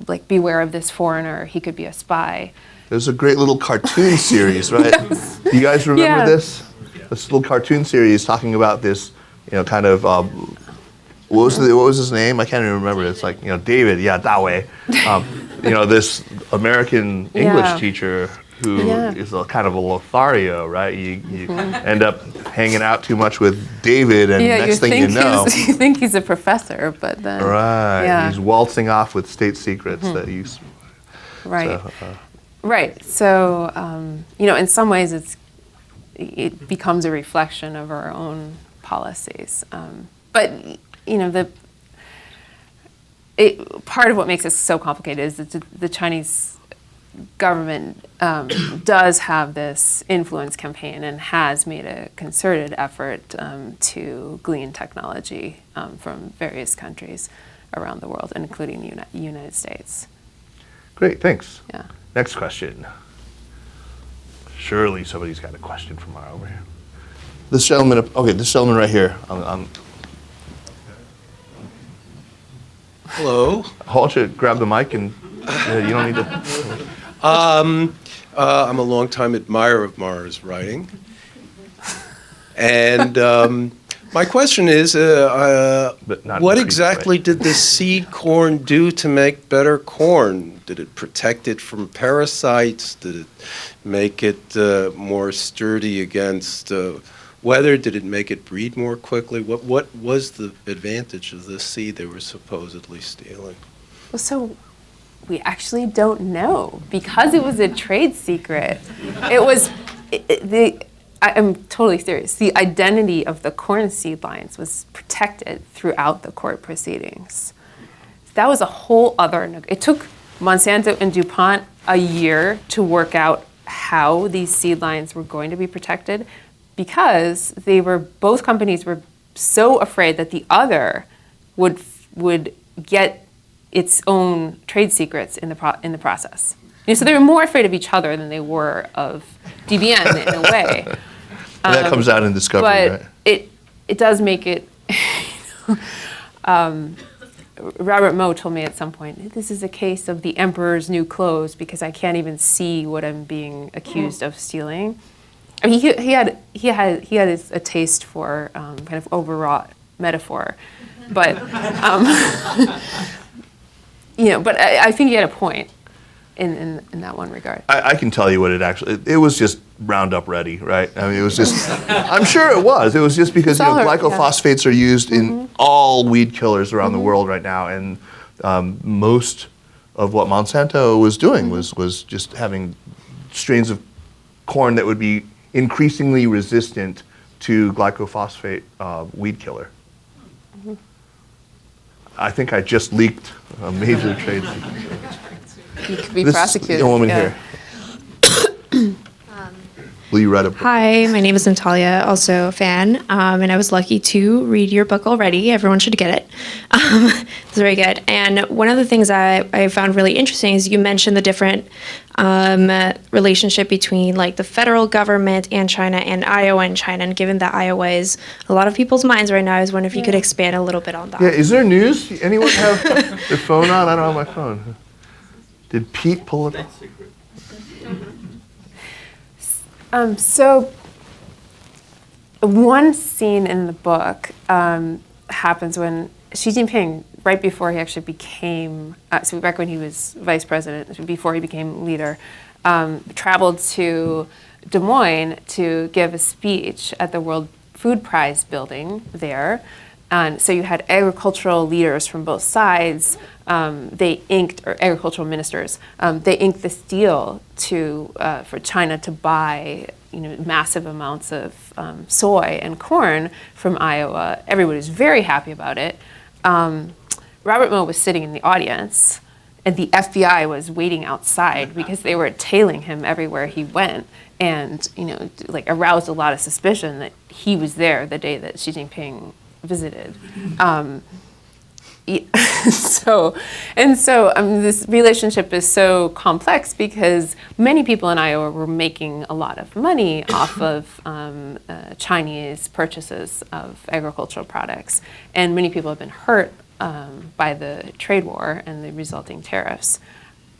like, beware of this foreigner, he could be a spy. There's a great little cartoon series, right? Yes. Do you guys remember Yeah. this? This little cartoon series talking about this, kind of, what was his name? I can't even remember. It's like, David, Da Wei. This American English teacher who is a kind of a Lothario, right? You end up hanging out too much with David, and next thing you know, you think he's a professor, but then he's waltzing off with state secrets that you. Right. Right. So in some ways, it becomes a reflection of our own policies. But part of what makes it so complicated is that the Chinese government does have this influence campaign and has made a concerted effort to glean technology from various countries around the world, including the United States. Great, thanks. Yeah. Next question. Surely somebody's got a question from Mara over here. This gentleman right here. Hello. Why don't you grab the mic and you don't need to. I'm a longtime admirer of Mara's writing. And my question is, what exactly did the seed corn do to make better corn? Did it protect it from parasites? Did it make it more sturdy against weather? Did it make it breed more quickly? What was the advantage of this seed they were supposedly stealing? Well, so we actually don't know because it was a trade secret. I'm totally serious. The identity of the corn seed lines was protected throughout the court proceedings. That was a whole other. It took Monsanto and DuPont a year to work out how these seed lines were going to be protected, because both companies were so afraid that the other would get its own trade secrets in the process. So they were more afraid of each other than they were of DBN in a way. And that comes out in Discovery, but right? It does make it. Robert Moe told me at some point, this is a case of the emperor's new clothes because I can't even see what I'm being accused of stealing. I mean, he had a taste for kind of overwrought metaphor, but but I think he had a point in that one regard. I can tell you what it was just Roundup Ready, right? I mean, it was just, I'm sure it was. It was just because glycophosphates are used in all weed killers around the world right now, and most of what Monsanto was doing was just having strains of corn that would be increasingly resistant to glycophosphate weed killer. I think I just leaked a major trade secret. You could be prosecuted. This woman here. Will you write a book? Hi, my name is Natalia, also a fan, and I was lucky to read your book already. Everyone should get it. It's very good. And one of the things I found really interesting is you mentioned the different relationship between like the federal government and China and Iowa and China. And given that Iowa is a lot of people's minds right now, I was wondering if you could expand a little bit on that. Yeah, is there news? Anyone have their phone on? I don't have my phone. Did Pete pull it off? So one scene in the book happens when Xi Jinping, right before he actually became, so back when he was vice president, before he became leader, traveled to Des Moines to give a speech at the World Food Prize building there. And so you had agricultural leaders from both sides. They inked, or agricultural ministers, they inked this deal for China to buy massive amounts of soy and corn from Iowa. Everybody was very happy about it. Robert Moe was sitting in the audience, and the FBI was waiting outside because they were tailing him everywhere he went, and aroused a lot of suspicion that he was there the day that Xi Jinping visited. So this relationship is so complex because many people in Iowa were making a lot of money off of Chinese purchases of agricultural products, and many people have been hurt by the trade war and the resulting tariffs.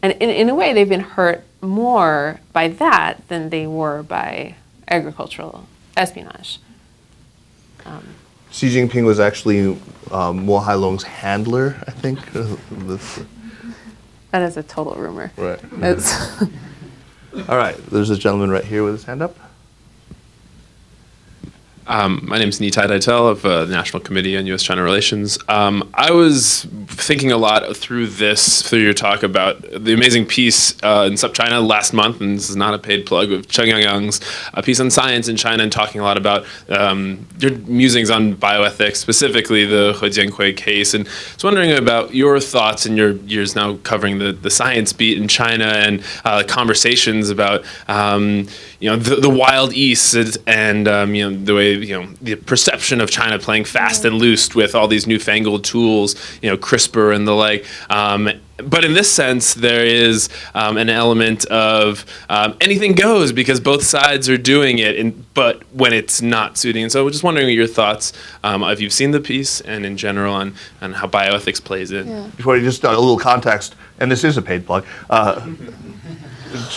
And in a way, they've been hurt more by that than they were by agricultural espionage. Xi Jinping was actually Mo Hailong's handler, I think. That is a total rumor. Right. All right, there's a gentleman right here with his hand up. My name is Nitai Daitel of the National Committee on U.S. China Relations. I was thinking a lot through your talk about the amazing piece in SupChina last month, and this is not a paid plug, of Cheng Yangyang's piece on science in China, and talking a lot about your musings on bioethics, specifically the He Jiankui case. And I was wondering about your thoughts in your years now covering the science beat in China, and conversations about the Wild East and the way the perception of China playing fast and loose with all these newfangled tools, CRISPR and the like. But in this sense, there is an element of anything goes because both sides are doing it, but when it's not suiting. And so I was just wondering what your thoughts, if you've seen the piece and in general on how bioethics plays in. Yeah. Before you just a little context, and this is a paid plug.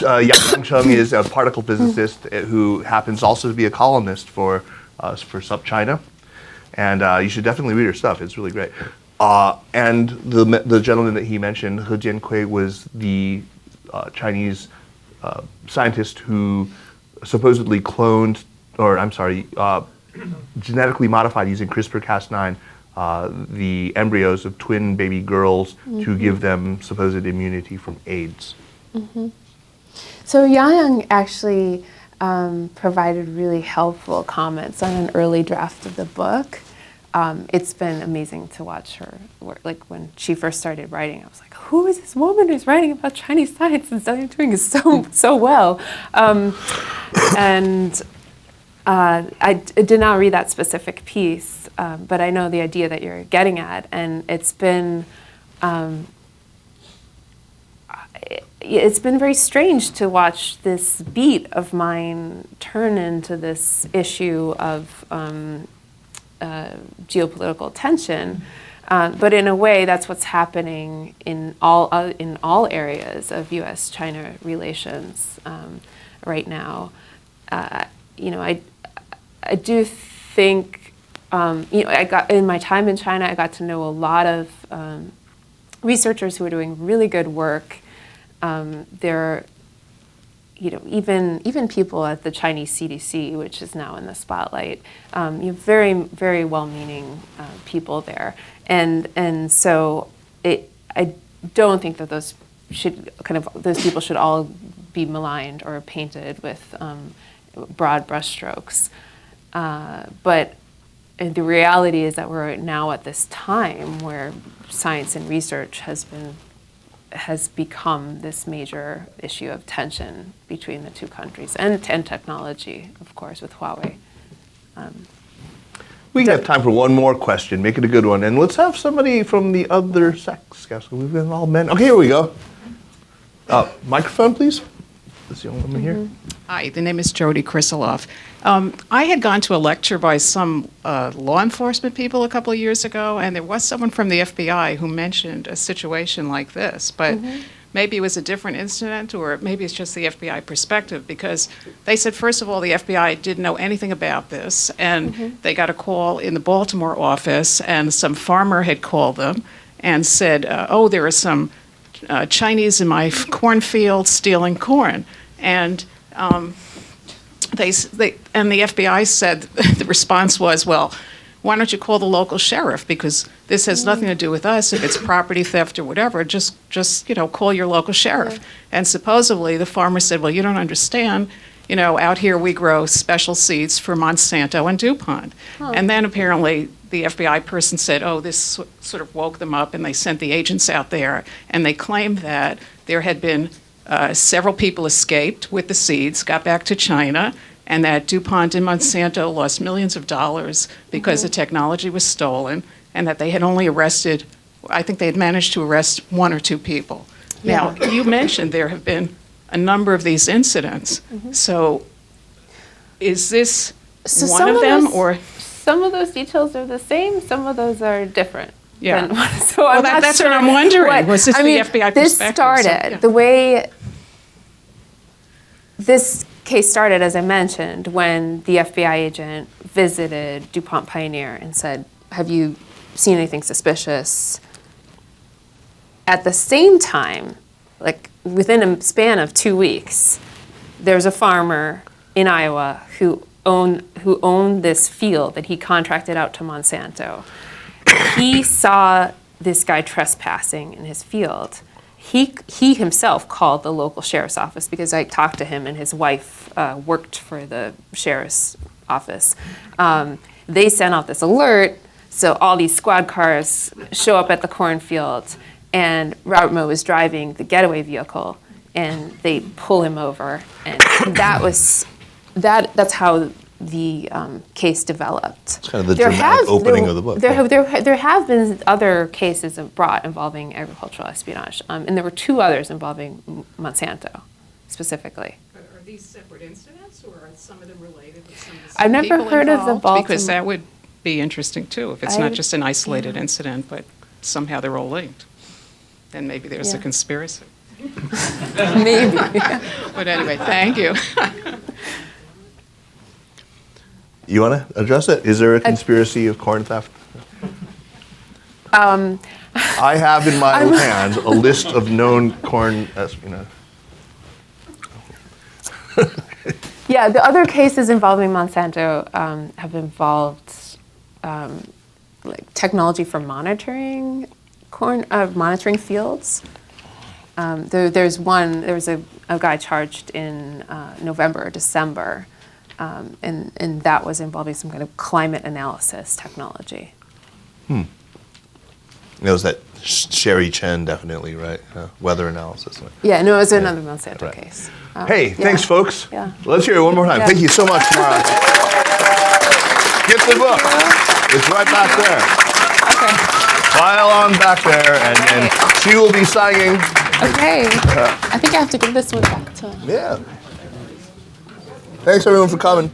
Yang Cheng is a particle physicist who happens also to be a columnist for SupChina, and you should definitely read her stuff. It's really great. And the gentleman that he mentioned, He Jiankui, was the Chinese scientist who supposedly genetically modified using CRISPR-Cas9 the embryos of twin baby girls to give them supposed immunity from AIDS. Mm-hmm. So Yang actually provided really helpful comments on an early draft of the book. It's been amazing to watch her work. Like when she first started writing, I was like, who is this woman who's writing about Chinese science and doing it so well? And I did not read that specific piece, but I know the idea that you're getting at, and it's been very strange to watch this beat of mine turn into this issue of geopolitical tension. But in a way, that's what's happening in all areas of U.S. China relations right now. I do think I got in my time in China, I got to know a lot of researchers who are doing really good work. There, even people at the Chinese CDC, which is now in the spotlight, you have very, very well-meaning people there, and so I don't think that those people should all be maligned or painted with broad brushstrokes, but the reality is that we're now at this time where science and research has become this major issue of tension between the two countries, and technology, of course, with Huawei. We have time for one more question. Make it a good one. And let's have somebody from the other sex. Guess we've been all men. Okay, here we go. Microphone, please. This young woman here. Hi, the name is Jody Krisaloff. I had gone to a lecture by some law enforcement people a couple of years ago, and there was someone from the FBI who mentioned a situation like this, but maybe it was a different incident, or maybe it's just the FBI perspective, because they said, first of all, the FBI didn't know anything about this, and they got a call in the Baltimore office, and some farmer had called them and said, there are some Chinese in my cornfield stealing corn. And the FBI said, the response was, well, why don't you call the local sheriff? Because this has nothing to do with us. If it's property theft or whatever, just call your local sheriff. And supposedly the farmer said, well, you don't understand. out here we grow special seeds for Monsanto and DuPont. And then apparently the FBI person said, oh, this sort of woke them up, and they sent the agents out there, and they claimed that there had been several people escaped with the seeds, got back to China, and that DuPont and Monsanto lost millions of dollars because the technology was stolen, and that they had only arrested, I think they had managed to arrest 1 or 2 people. Now, you mentioned there have been a number of these incidents. So is this one of them, or? Some of those details are the same, some of those are different. Yeah. So Well, I'm not that's sure what I'm wondering. Was this the FBI this perspective? started, the way this case started, as I mentioned, when the FBI agent visited DuPont Pioneer and said, have you seen anything suspicious? At the same time, like within a span of 2 weeks, there's a farmer in Iowa who owned this field that he contracted out to Monsanto. He saw this guy trespassing in his field. He himself called the local sheriff's office because I talked to him, and his wife worked for the sheriff's office. They sent out this alert, so all these squad cars show up at the cornfield, and Robert Moe was driving the getaway vehicle, and they pull him over, and that's how the case developed. It's kind of the dramatic opening of the book. There have been other cases brought involving agricultural espionage, and there were 2 others involving Monsanto, specifically. Are these separate incidents, or are some of them related with some of the I've never people heard of the involved? Baltimore. Because that would be interesting, too, if it's not just an isolated incident, but somehow they're all linked. Then maybe there's a conspiracy. Maybe. But anyway, thank you. You want to address it? Is there a conspiracy of corn theft? I have in my hand a list of known corn espionage. Yeah, the other cases involving Monsanto have involved like technology for monitoring monitoring fields. There was a guy charged in November or December, and that was involving some kind of climate analysis technology. It was that Sherry Chen, definitely, right? Weather analysis. Yeah, no, it was another Monsanto case. Hey, thanks, folks. Yeah. Let's hear it one more time. Yeah. Thank you so much, Mara. Get the book. It's right back there. Okay. File on back there, and she will be signing. Okay. I think I have to give this one back to him. Yeah. Thanks, everyone, for coming.